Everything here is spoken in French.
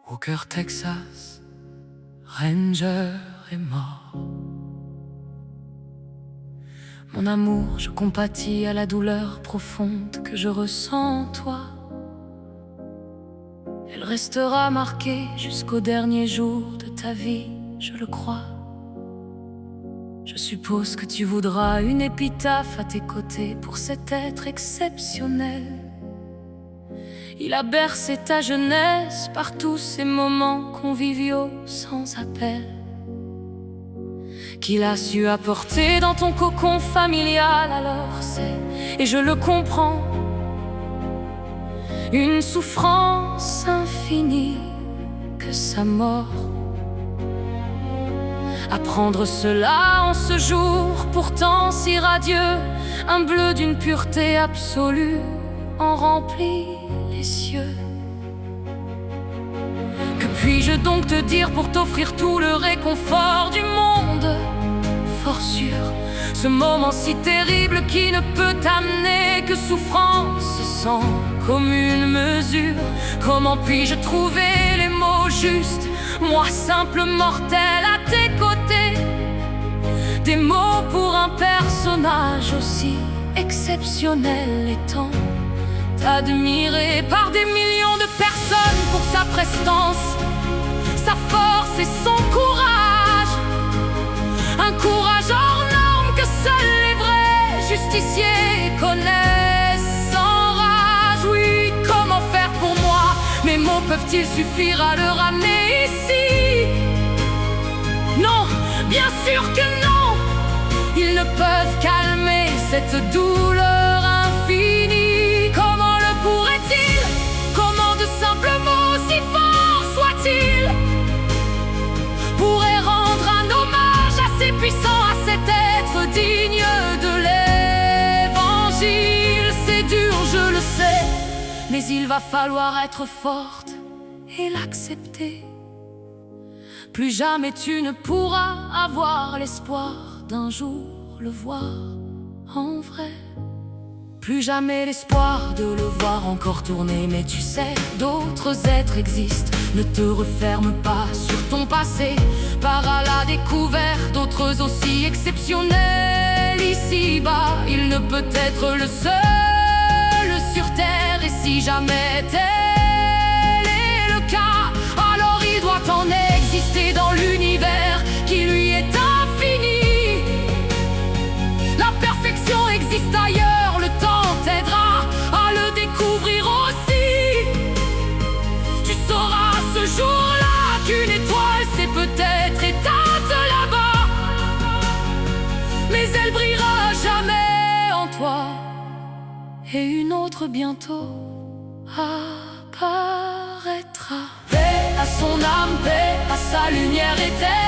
Walker, Texas, Ranger est mort. Mon amour, je compatis à la douleur profonde que je ressens en toi. Elle restera marquée jusqu'au dernier jour de ta vie, je le crois. Je suppose que tu voudras une épitaphe à tes côtés pour cet être exceptionnel. Il a bercé ta jeunesse par tous ces moments conviviaux sans appel, qu'il a su apporter dans ton cocon familial. Alors c'est, et je le comprends, une souffrance infinie que sa mort. Apprendre cela en ce jour pourtant si radieux, un bleu d'une pureté absolue en remplit les cieux. Que puis-je donc te dire pour t'offrir tout le réconfort du monde? Fort sûr, ce moment si terrible qui ne peut t'amener que souffrance sans commune mesure. Comment puis-je trouver les mots justes, moi simple mortel à tes côtés? Des mots pour un personnage aussi exceptionnel étant admiré par des millions de personnes pour sa prestance, sa force et son courage. Un courage hors norme que seuls les vrais justiciers connaissent sans rage. Oui, comment faire pour moi? Mes mots peuvent-ils suffire à le ramener ici? Non, bien sûr que non. Ils ne peuvent calmer cette douleur infinie. Comment le pourraient-ils? Comment de simples mots si forts soient-ils pourraient rendre un hommage assez puissant à cet être digne de l'évangile? C'est dur, je le sais, mais il va falloir être forte et l'accepter. Plus jamais tu ne pourras avoir l'espoir d'un jour le voir en vrai. Plus jamais l'espoir de le voir encore tourner. Mais tu sais, d'autres êtres existent. Ne te referme pas sur ton passé. Pars à la découverte d'autres aussi exceptionnels. Ici-bas, il ne peut être le seul sur terre. Et si jamais tel est le cas, alors il doit en exister dans l'univers qui lui est infini. La perfection existe ailleurs, le temps t'aidera à le découvrir aussi. Tu sauras ce jour-là qu'une étoile s'est peut-être éteinte là-bas, mais elle brillera jamais en toi, et une autre bientôt apparaîtra. Paix à son âme, paix à sa lumière éternelle.